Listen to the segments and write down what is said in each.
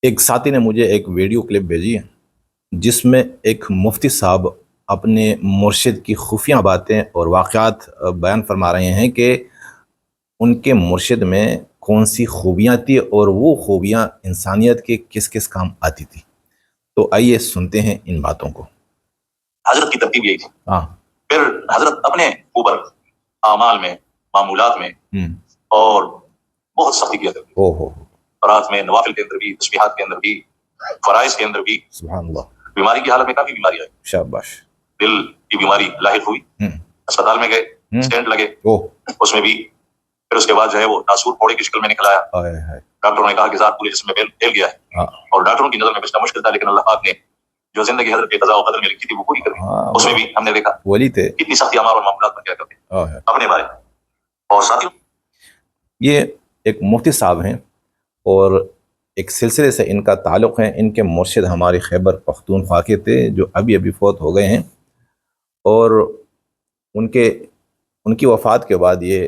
ایک ساتھی نے مجھے ایک ویڈیو کلپ بھیجی ہے جس میں ایک مفتی صاحب اپنے مرشد کی خفیہ باتیں اور واقعات بیان فرما رہے ہیں کہ ان کے مرشد میں کون سی خوبیاں تھی اور وہ خوبیاں انسانیت کے کس کس کام آتی تھی۔ تو آئیے سنتے ہیں ان باتوں کو۔ حضرت کی ترتیب یہی تھی۔ ہاں، پھر حضرت اپنے اوپر اعمال میں، معمولات میں اور بہت سختی کیا کرتے تھے۔ رات میں نوافل کے اندر بھی، تسبیحات کے اندر بھی، فرائض کے اندر بھی۔ سبحان اللہ۔ بیماری کی حالت میں کافی بیماری آئی، شاباش۔ دل کی بیماری لاحق ہوئی، اسپتال میں گئے، اسٹینٹ لگے، اس میں بھی پھر اس کے بعد جو ہے وہ ناسور پھوڑے کی شکل میں نکل آیا۔ ڈاکٹروں نے کہا کہ ذات پورے جسم میں پھیل گیا ہے، اور ڈاکٹروں کی نظر میں بچنا مشکل تھا، لیکن اللہ پاک نے جو زندگی حضرت کے قضاء و قدر میں لکھی تھی وہ پوری کر دی۔ اس میں بھی ہم نے دیکھا ولی تھے کتنی سختی اعمال اور معاملات پر کیا کرتے اپنے بارے میں۔ اور ساتھیوں، یہ ایک مفتی صاحب ہیں اور ایک سلسلے سے ان کا تعلق ہے۔ ان کے مرشد ہمارے خیبر پختونخوا کے تھے جو ابھی فوت ہو گئے ہیں، اور ان کی وفات کے بعد یہ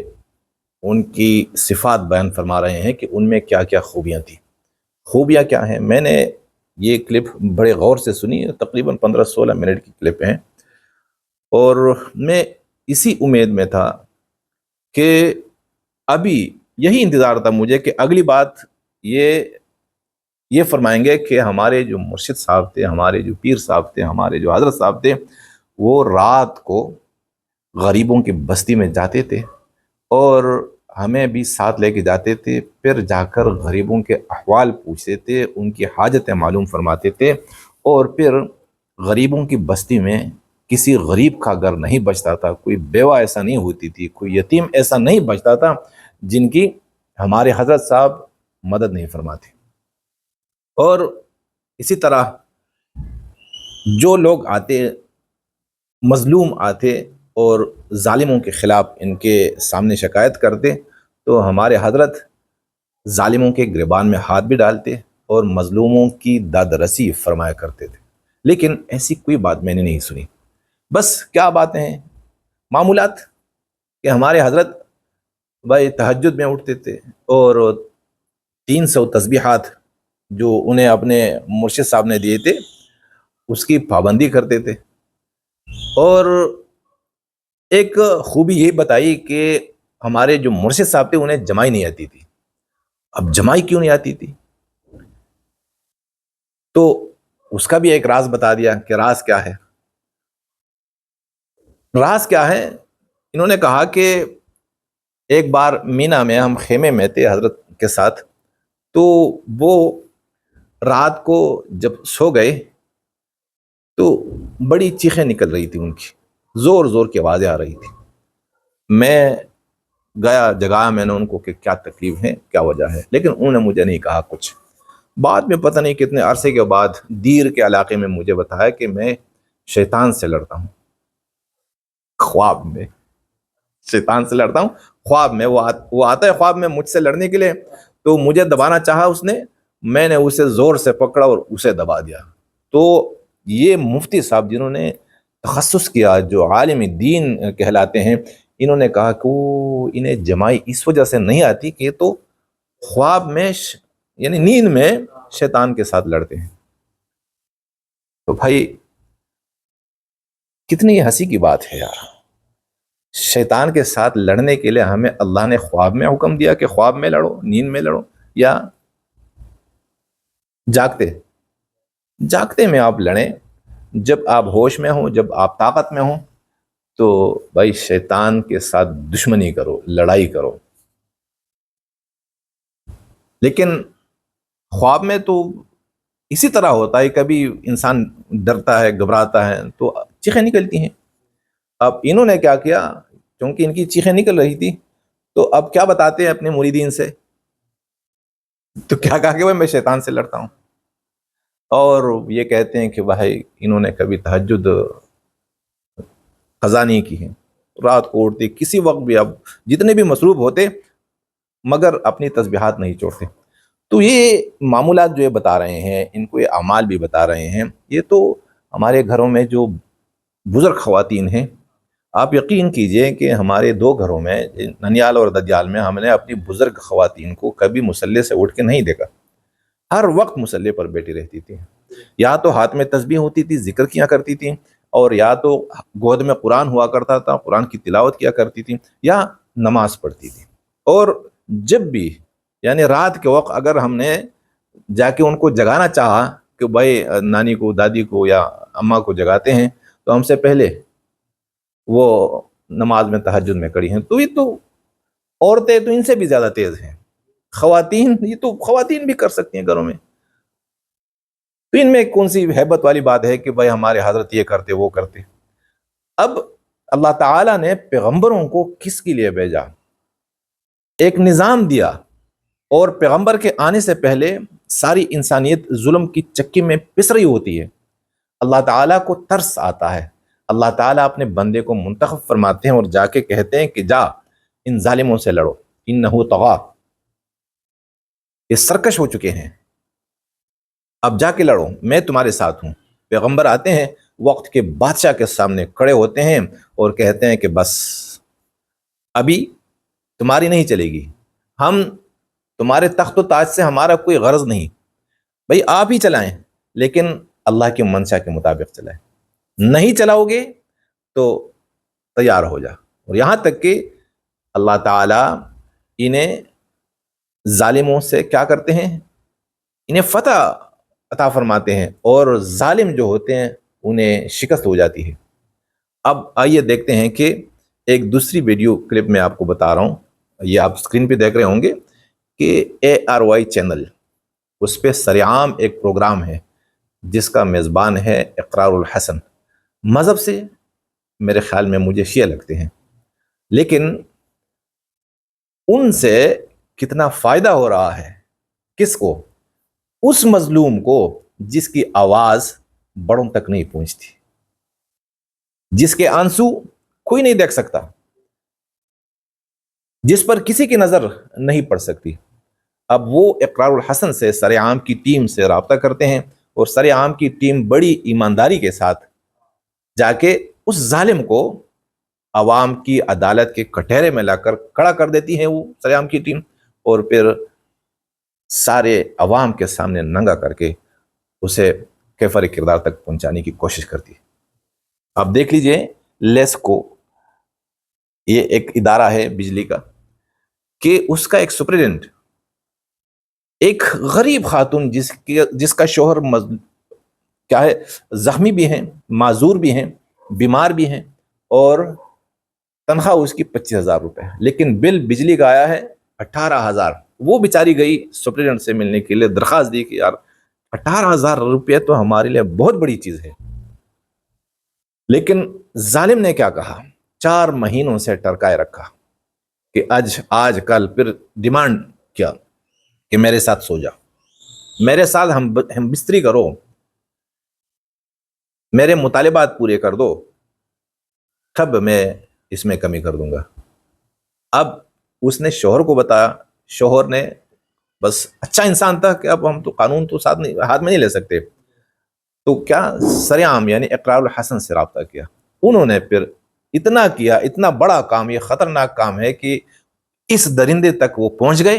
ان کی صفات بیان فرما رہے ہیں کہ ان میں کیا کیا خوبیاں تھیں۔ خوبیاں کیا ہیں؟ میں نے یہ کلپ بڑے غور سے سنی، تقریباً 15-16 منٹ کی کلپ ہیں، اور میں اسی امید میں تھا کہ ابھی یہی انتظار تھا مجھے کہ اگلی بات یہ فرمائیں گے کہ ہمارے جو مرشد صاحب تھے، ہمارے جو پیر صاحب تھے، ہمارے جو حضرت صاحب تھے، وہ رات کو غریبوں کی بستی میں جاتے تھے اور ہمیں بھی ساتھ لے کے جاتے تھے، پھر جا کر غریبوں کے احوال پوچھتے تھے، ان کی حاجتیں معلوم فرماتے تھے، اور پھر غریبوں کی بستی میں کسی غریب کا گھر نہیں بچتا تھا، کوئی بیوہ ایسا نہیں ہوتی تھی، کوئی یتیم ایسا نہیں بچتا تھا جن کی ہمارے حضرت صاحب مدد نہیں فرماتے۔ اور اسی طرح جو لوگ آتے، مظلوم آتے اور ظالموں کے خلاف ان کے سامنے شکایت کرتے، تو ہمارے حضرت ظالموں کے گریبان میں ہاتھ بھی ڈالتے اور مظلوموں کی داد رسی فرمایا کرتے تھے۔ لیکن ایسی کوئی بات میں نے نہیں سنی۔ بس کیا باتیں ہیں، معمولات، کہ ہمارے حضرت بھائی تہجد میں اٹھتے تھے اور 300 تسبیحات جو انہیں اپنے مرشد صاحب نے دیے تھے اس کی پابندی کرتے تھے، اور ایک خوبی یہ بتائی کہ ہمارے جو مرشد صاحب تھے انہیں جمائی نہیں آتی تھی۔ اب جمائی کیوں نہیں آتی تھی؟ تو اس کا بھی ایک راز بتا دیا کہ راز کیا ہے۔ راز کیا ہے؟ انہوں نے کہا کہ ایک بار مینا میں ہم خیمے میں تھے حضرت کے ساتھ، تو وہ رات کو جب سو گئے تو بڑی چیخیں نکل رہی تھی ان کی، زور زور کی آوازیں آ رہی تھی۔ میں گیا، جگایا میں نے ان کو کہ کیا تکلیف ہے، کیا وجہ ہے، لیکن انہوں نے مجھے نہیں کہا کچھ۔ بعد میں پتہ نہیں کتنے عرصے کے بعد دیر کے علاقے میں مجھے بتایا کہ میں شیطان سے لڑتا ہوں، خواب میں شیطان سے لڑتا ہوں، خواب میں وہ آتا ہے خواب میں مجھ سے لڑنے کے لیے، تو مجھے دبانا چاہا اس نے، میں نے اسے زور سے پکڑا اور اسے دبا دیا۔ تو یہ مفتی صاحب جنہوں نے تخصص کیا، جو عالم دین کہلاتے ہیں، انہوں نے کہا کہ وہ انہیں جمائی اس وجہ سے نہیں آتی کہ تو خواب میں یعنی نیند میں شیطان کے ساتھ لڑتے ہیں۔ تو بھائی کتنی ہنسی کی بات ہے یار، شیطان کے ساتھ لڑنے کے لیے ہمیں اللہ نے خواب میں حکم دیا کہ خواب میں لڑو، نیند میں لڑو، یا جاگتے میں آپ لڑیں، جب آپ ہوش میں ہوں، جب آپ طاقت میں ہوں، تو بھائی شیطان کے ساتھ دشمنی کرو، لڑائی کرو۔ لیکن خواب میں تو اسی طرح ہوتا ہے، کبھی انسان ڈرتا ہے، گھبراتا ہے تو چیخیں نکلتی ہیں۔ اب انہوں نے کیا کیا، کیونکہ ان کی چیخیں نکل رہی تھی، تو اب کیا بتاتے ہیں اپنے مریدین سے، تو کیا کہا کہ بھائی میں شیطان سے لڑتا ہوں، اور یہ کہتے ہیں کہ بھائی انہوں نے کبھی تہجد قضا نہیں کی ہے، رات کو اٹھتے کسی وقت بھی، اب جتنے بھی مصروف ہوتے مگر اپنی تسبیحات نہیں چھوڑتے۔ تو یہ معمولات جو یہ بتا رہے ہیں، ان کو یہ اعمال بھی بتا رہے ہیں، یہ تو ہمارے گھروں میں جو بزرگ خواتین ہیں، آپ یقین کیجئے کہ ہمارے 2 گھروں میں، ننیال اور ددیال میں، ہم نے اپنی بزرگ خواتین کو کبھی مصلی سے اٹھ کے نہیں دیکھا۔ ہر وقت مصلی پر بیٹھی رہتی تھی، یا تو ہاتھ میں تسبیح ہوتی تھی، ذکر کیا کرتی تھی، اور یا تو گود میں قرآن ہوا کرتا تھا، قرآن کی تلاوت کیا کرتی تھی، یا نماز پڑھتی تھی۔ اور جب بھی یعنی رات کے وقت اگر ہم نے جا کے ان کو جگانا چاہا کہ بھائی نانی کو، دادی کو یا اماں کو جگاتے ہیں، تو ہم سے پہلے وہ نماز میں، تہجد میں کڑی ہیں۔ تو یہ تو عورتیں تو ان سے بھی زیادہ تیز ہیں، خواتین، یہ تو خواتین بھی کر سکتی ہیں گھروں میں، تو ان میں کون سی ہیبت والی بات ہے کہ بھائی ہمارے حضرت یہ کرتے وہ کرتے۔ اب اللہ تعالیٰ نے پیغمبروں کو کس کے لیے بھیجا؟ ایک نظام دیا، اور پیغمبر کے آنے سے پہلے ساری انسانیت ظلم کی چکی میں پس رہی ہوتی ہے۔ اللہ تعالیٰ کو ترس آتا ہے، اللہ تعالیٰ اپنے بندے کو منتخب فرماتے ہیں اور جا کے کہتے ہیں کہ جا ان ظالموں سے لڑو، انہو طغا، یہ سرکش ہو چکے ہیں، اب جا کے لڑو، میں تمہارے ساتھ ہوں۔ پیغمبر آتے ہیں، وقت کے بادشاہ کے سامنے کھڑے ہوتے ہیں اور کہتے ہیں کہ بس ابھی تمہاری نہیں چلے گی، ہم تمہارے تخت و تاج سے ہمارا کوئی غرض نہیں، بھئی آپ ہی چلائیں، لیکن اللہ کی منشا کے مطابق چلائیں، نہیں چلاؤ گے تو تیار ہو جا۔ اور یہاں تک کہ اللہ تعالیٰ انہیں ظالموں سے کیا کرتے ہیں؟ انہیں فتح عطا فرماتے ہیں، اور ظالم جو ہوتے ہیں انہیں شکست ہو جاتی ہے۔ اب آئیے دیکھتے ہیں کہ ایک دوسری ویڈیو کلپ میں آپ کو بتا رہا ہوں، یہ آپ اسکرین پہ دیکھ رہے ہوں گے کہ ARY چینل، اس پہ سرعام ایک پروگرام ہے جس کا میزبان ہے اقرار الحسن۔ مذہب سے میرے خیال میں مجھے شیعہ لگتے ہیں، لیکن ان سے کتنا فائدہ ہو رہا ہے، کس کو؟ اس مظلوم کو جس کی آواز بڑوں تک نہیں پہنچتی، جس کے آنسو کوئی نہیں دیکھ سکتا، جس پر کسی کی نظر نہیں پڑ سکتی۔ اب وہ اقرار الحسن سے سرعام کی ٹیم سے رابطہ کرتے ہیں، اور سرعام کی ٹیم بڑی ایمانداری کے ساتھ جا کے اس ظالم کو عوام کی عدالت کے کٹہرے میں لا کر کھڑا کر دیتی ہے وہ سرعام کی ٹیم، اور پھر سارے عوام کے سامنے ننگا کر کے اسے کیفر کردار تک پہنچانے کی کوشش کرتی ہے۔ آپ دیکھ لیجئے لیسکو، یہ ایک ادارہ ہے بجلی کا، کہ اس کا ایک سپرڈنٹ، ایک غریب خاتون جس کا شوہر کیا ہے، زخمی بھی ہیں، معذور بھی ہیں، بیمار بھی ہیں، اور تنخواہ اس کی 25,000 روپے ہے، لیکن بل بجلی کا آیا ہے 18,000۔ وہ بیچاری گئی سپرڈنٹ سے ملنے کے لیے، درخواست دی کہ یار 18,000 روپے تو ہمارے لیے بہت بڑی چیز ہے، لیکن ظالم نے کیا کہا؟ 4 مہینوں سے ٹرکائے رکھا کہ آج کل، پھر ڈیمانڈ کیا کہ میرے ساتھ سو جا، میرے ساتھ ہم بستری کرو، میرے مطالبات پورے کر دو، تب میں اس میں کمی کر دوں گا۔ اب اس نے شوہر کو بتایا، شوہر نے بس اچھا انسان تھا کہ اب ہم تو قانون تو ہاتھ میں نہیں لے سکتے، تو کیا سرعام یعنی اقرار الحسن سے رابطہ کیا۔ انہوں نے پھر اتنا کیا، اتنا بڑا کام، یہ خطرناک کام ہے کہ اس درندے تک وہ پہنچ گئے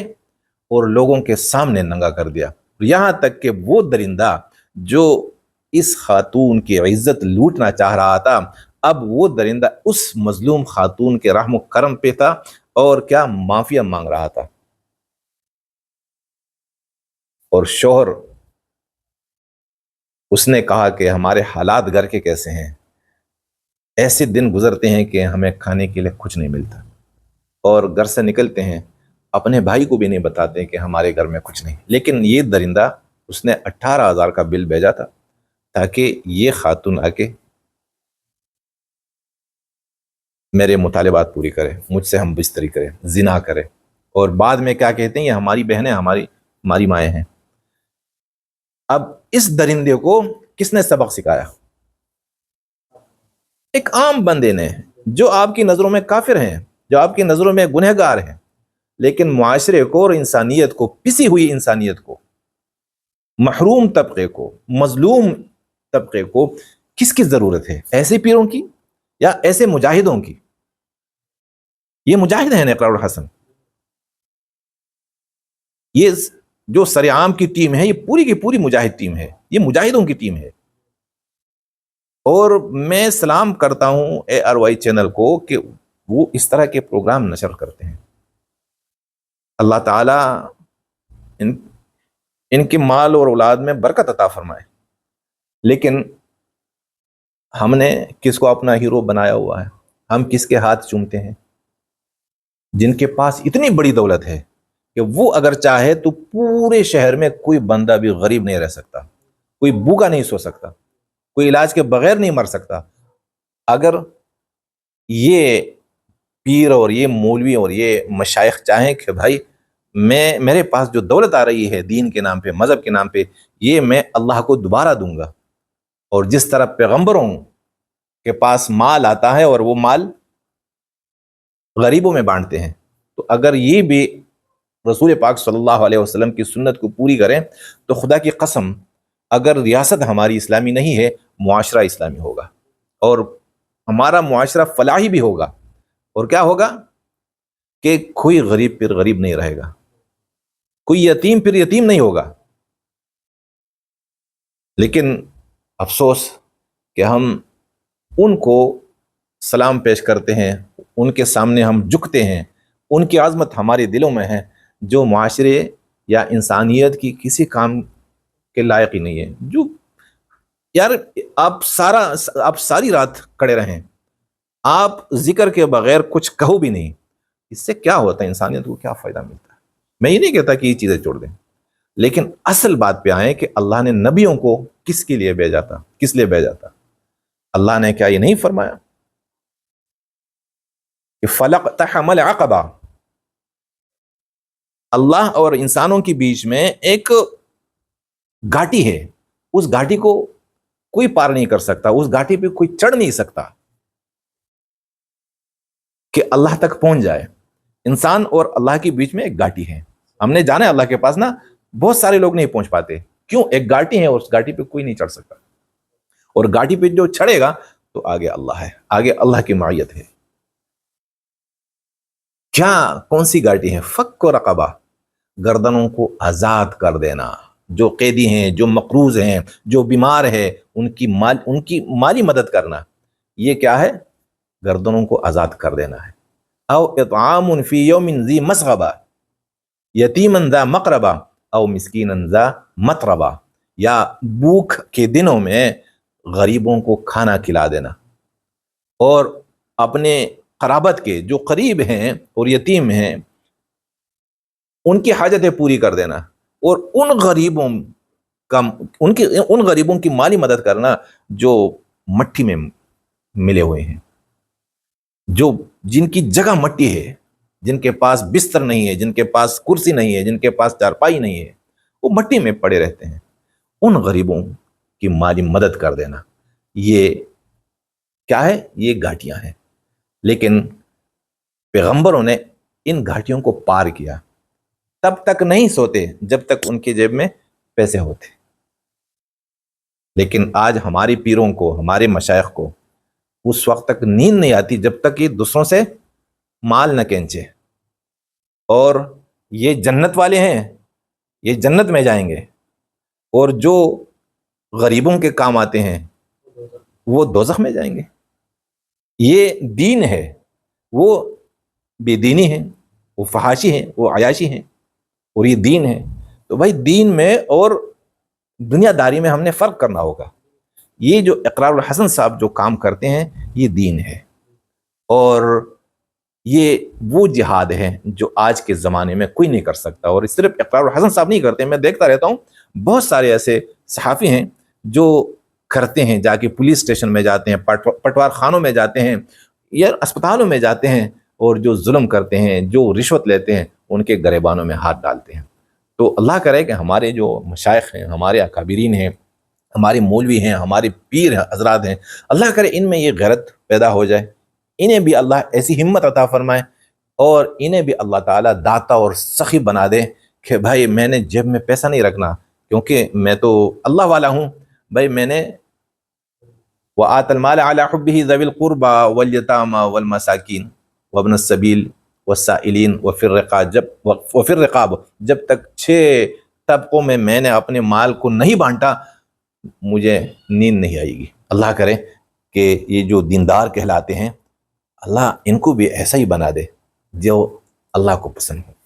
اور لوگوں کے سامنے ننگا کر دیا، یہاں تک کہ وہ درندہ جو اس خاتون کی عزت لوٹنا چاہ رہا تھا، اب وہ درندہ اس مظلوم خاتون کے رحم و کرم پہ تھا، اور کیا معافیا مانگ رہا تھا۔ اور شوہر، اس نے کہا کہ ہمارے حالات گھر کے کیسے ہیں، ایسے دن گزرتے ہیں کہ ہمیں کھانے کے لیے کچھ نہیں ملتا، اور گھر سے نکلتے ہیں اپنے بھائی کو بھی نہیں بتاتے کہ ہمارے گھر میں کچھ نہیں۔ لیکن یہ درندہ، اس نے 18,000 کا بل بھیجا تھا تاکہ یہ خاتون آ کے میرے مطالبات پوری کرے، مجھ سے ہم بستری کرے، زنا کرے، اور بعد میں کیا کہتے ہیں، یہ ہماری بہنیں، ہماری مائیں ہیں۔ اب اس درندے کو کس نے سبق سکھایا؟ ایک عام بندے نے، جو آپ کی نظروں میں کافر ہیں، جو آپ کی نظروں میں گنہگار ہیں، لیکن معاشرے کو اور انسانیت کو، پسی ہوئی انسانیت کو، محروم طبقے کو، مظلوم طبقے کو کس کی ضرورت ہے؟ ایسے پیروں کی یا ایسے مجاہدوں کی؟ یہ مجاہد ہیں اقرار الحسن، یہ جو سرعام کی ٹیم ہے، یہ پوری کی پوری مجاہد ٹیم ہے، یہ مجاہدوں کی ٹیم ہے. اور میں سلام کرتا ہوں ARY چینل کو کہ وہ اس طرح کے پروگرام نشر کرتے ہیں. اللہ تعالیٰ ان کے مال اور اولاد میں برکت عطا فرمائے. لیکن ہم نے کس کو اپنا ہیرو بنایا ہوا ہے؟ ہم کس کے ہاتھ چومتے ہیں؟ جن کے پاس اتنی بڑی دولت ہے کہ وہ اگر چاہے تو پورے شہر میں کوئی بندہ بھی غریب نہیں رہ سکتا، کوئی بھوکا نہیں سو سکتا، کوئی علاج کے بغیر نہیں مر سکتا. اگر یہ پیر اور یہ مولوی اور یہ مشائخ چاہیں کہ بھائی میرے پاس جو دولت آ رہی ہے دین کے نام پہ، مذہب کے نام پہ، یہ میں اللہ کو دوبارہ دوں گا. اور جس طرح پیغمبروں کے پاس مال آتا ہے اور وہ مال غریبوں میں بانٹتے ہیں، تو اگر یہ بھی رسول پاک صلی اللہ علیہ وسلم کی سنت کو پوری کریں تو خدا کی قسم اگر ریاست ہماری اسلامی نہیں ہے، معاشرہ اسلامی ہوگا، اور ہمارا معاشرہ فلاحی بھی ہوگا. اور کیا ہوگا کہ کوئی غریب پھر غریب نہیں رہے گا، کوئی یتیم پھر یتیم نہیں ہوگا. لیکن افسوس کہ ہم ان کو سلام پیش کرتے ہیں، ان کے سامنے ہم جھکتے ہیں، ان کی عظمت ہمارے دلوں میں ہے، جو معاشرے یا انسانیت کی کسی کام کے لائق ہی نہیں ہے. جو یار آپ ساری رات کھڑے رہیں، آپ ذکر کے بغیر کچھ کہو بھی نہیں، اس سے کیا ہوتا ہے؟ انسانیت کو کیا فائدہ ملتا ہے؟ میں یہ نہیں کہتا کہ یہ چیزیں چھوڑ دیں، لیکن اصل بات پہ آئیں کہ اللہ نے نبیوں کو کس کے لیے بھیجا تھا، کس لیے بھیجا تھا؟ اللہ نے کیا یہ نہیں فرمایا کہ فلقتحم العقبہ؟ اللہ اور انسانوں کے بیچ میں ایک گھاٹی ہے، اس گھاٹی کو کوئی پار نہیں کر سکتا، اس گھاٹی پہ کوئی چڑھ نہیں سکتا کہ اللہ تک پہنچ جائے. انسان اور اللہ کے بیچ میں ایک گھاٹی ہے. ہم نے جانا ہے اللہ کے پاس نا، بہت سارے لوگ نہیں پہنچ پاتے. کیوں؟ ایک گھاٹی ہے اور اس گھاٹی پہ کوئی نہیں چڑھ سکتا، اور گھاٹی پہ جو چڑھے گا تو آگے اللہ ہے، آگے اللہ کی معیت ہے. کیا کون سی گھاٹی ہے؟ فک و رقبہ، گردنوں کو آزاد کر دینا. جو قیدی ہیں، جو مقروض ہیں، جو بیمار ہے، ان کی مالی مدد کرنا. یہ کیا ہے؟ گردنوں کو آزاد کر دینا ہے. او اطعام فی یوم ذی مسغبہ یتیما ذا مقربہ او مسکینا ذا متربہ، یا بھوک کے دنوں میں غریبوں کو کھانا کھلا دینا، اور اپنے قرابت کے جو قریب ہیں اور یتیم ہیں ان کی حاجتیں پوری کر دینا، اور ان غریبوں کی مالی مدد کرنا جو مٹی میں ملے ہوئے ہیں، جن کی جگہ مٹی ہے، جن کے پاس بستر نہیں ہے، جن کے پاس کرسی نہیں ہے، جن کے پاس چارپائی نہیں ہے، وہ مٹی میں پڑے رہتے ہیں. ان غریبوں کی مالی مدد کر دینا، یہ کیا ہے؟ یہ گھاٹیاں ہیں. لیکن پیغمبروں نے ان گھاٹیوں کو پار کیا. تب تک نہیں سوتے جب تک ان کی جیب میں پیسے ہوتے. لیکن آج ہماری پیروں کو، ہمارے مشائخ کو اس وقت تک نیند نہیں آتی جب تک یہ دوسروں سے مال نہ کھینچے. اور یہ جنت والے ہیں، یہ جنت میں جائیں گے، اور جو غریبوں کے کام آتے ہیں وہ دوزخ میں جائیں گے. یہ دین ہے، وہ بے دینی ہے، وہ فحاشی ہے، وہ عیاشی ہے، اور یہ دین ہے. تو بھائی دین میں اور دنیا داری میں ہم نے فرق کرنا ہوگا. یہ جو اقرار الحسن صاحب جو کام کرتے ہیں یہ دین ہے، اور یہ وہ جہاد ہے جو آج کے زمانے میں کوئی نہیں کر سکتا. اور صرف اقرار الحسن صاحب نہیں کرتے، میں دیکھتا رہتا ہوں بہت سارے ایسے صحافی ہیں جو کرتے ہیں، جا کے پولیس اسٹیشن میں جاتے ہیں، پٹوار خانوں میں جاتے ہیں یا اسپتالوں میں جاتے ہیں، اور جو ظلم کرتے ہیں، جو رشوت لیتے ہیں، ان کے گریبانوں میں ہاتھ ڈالتے ہیں. تو اللہ کرے کہ ہمارے جو مشائخ ہیں، ہمارے اکابرین ہیں، ہمارے مولوی ہیں، ہمارے پیر حضرات ہیں، اللہ کرے ان میں یہ غیرت پیدا ہو جائے، انہیں بھی اللہ ایسی ہمت عطا فرمائے، اور انہیں بھی اللہ تعالیٰ داتا اور سخی بنا دے کہ بھائی میں نے جیب میں پیسہ نہیں رکھنا، کیونکہ میں تو اللہ والا ہوں. بھائی میں نے وَآتَ الْمَالَ عَلَى حُبِّهِ ذَوِي الْقُرْبَى وَالْيَتَامَى وَالْمَسَاكِينَ وَابْنَ السَّبِيلِ وَالسَّائِلِينَ وَفِي الرِّقَابِ، جب تک 6 طبقوں میں نے اپنے مال کو نہیں بانٹا، مجھے نیند نہیں آئے گی۔ اللہ کرے کہ یہ جو دیندار کہلاتے ہیں، اللہ ان کو بھی ایسا ہی بنا دے جو اللہ کو پسند ہو۔